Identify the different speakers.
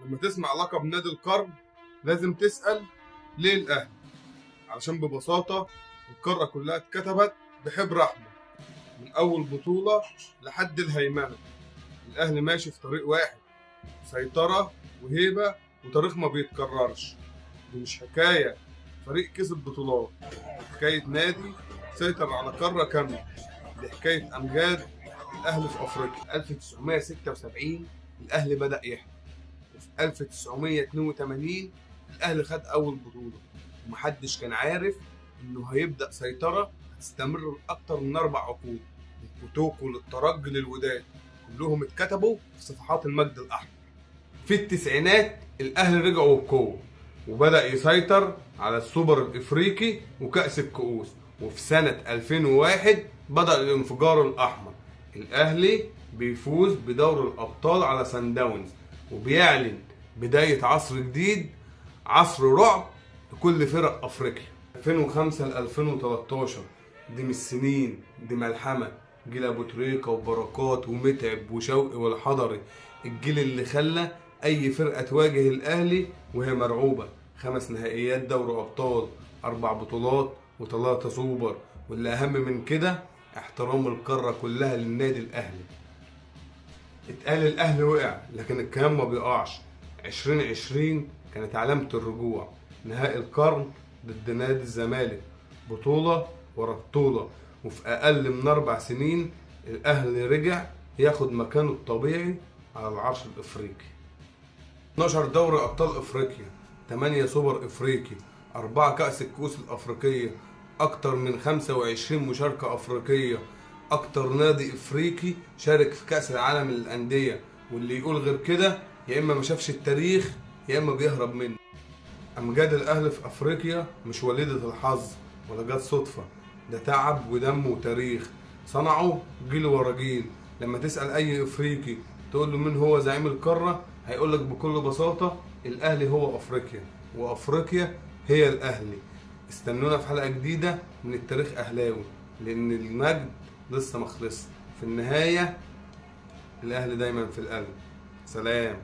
Speaker 1: لما تسمع لقب نادي القرن لازم تسأل ليه الأهلي؟ علشان ببساطة القارة كلها اتكتبت بحبر أحمر من أول بطولة لحد الهيمنة. الأهلي ماشي في طريق واحد، سيطرة وهيبة وتاريخ ما بيتكررش. دي مش حكاية فريق كسب بطولات، حكاية نادي سيطر على قارة كاملة. دي حكاية أمجاد الأهلي في أفريقيا. 1976 الأهلي بدأ يحلم، وفي 1982 الأهلي خد أول بطولة، ومحدش كان عارف إنه هيبدأ سيطرة هتستمر لأكتر من 4 عقود. الكوتوكو للترجي للوداد كلهم اتكتبوا في صفحات المجد الأحمر. في التسعينات الأهلي رجعوا بقوة وبدأ يسيطر على السوبر الإفريقي وكأس الكؤوس. وفي سنة 2001 بدأ الانفجار الأحمر، الأهلي بيفوز بدوري الأبطال على سان داونز وبيعلن بداية عصر جديد، عصر رعب لكل فرق أفريقيا. 2005 ل 2013 دي مش سنين، دي ملحمة. جيل أبو تريكة وبركات ومتعب وشوقي والحضري، الجيل اللي خلى أي فرقة تواجه الأهلي وهي مرعوبة. 5 نهائيات دوري أبطال، 4 بطولات و3 سوبر، واللي أهم من كده احترام القارة كلها للنادي الأهلي. اتقال الأهلي وقع، لكن الكلام ما بيقعش. 2020 كانت علامة الرجوع، نهائي القرن ضد نادي الزمالك، بطولة ورا بطولة، وفي أقل من 4 سنين الأهلي رجع ياخد مكانه الطبيعي على العرش الإفريقي. 12 دوري أبطال إفريقيا، 8 سوبر إفريقي، 4 كأس الكؤوس الأفريقية، أكتر من 25 مشاركة أفريقية، أكتر نادي إفريقي شارك في كأس العالم للأندية. واللي يقول غير كده يا إما ما شافش التاريخ يا إما بيهرب منه. أمجاد الأهلي في أفريقيا مش وليدة الحظ ولا جت صدفة، ده تعب ودم وتاريخ صنعه جيل ورا جيل. لما تسأل أي إفريقي تقول له مين هو زعيم القارة هيقولك بكل بساطة الأهلي هو أفريقيا، وأفريقيا هي الأهلي. استنونا في حلقة جديدة من التاريخ أهلاوي، لأن المجد لسه مخلص. في النهاية الأهلي دايما في القلب. سلام.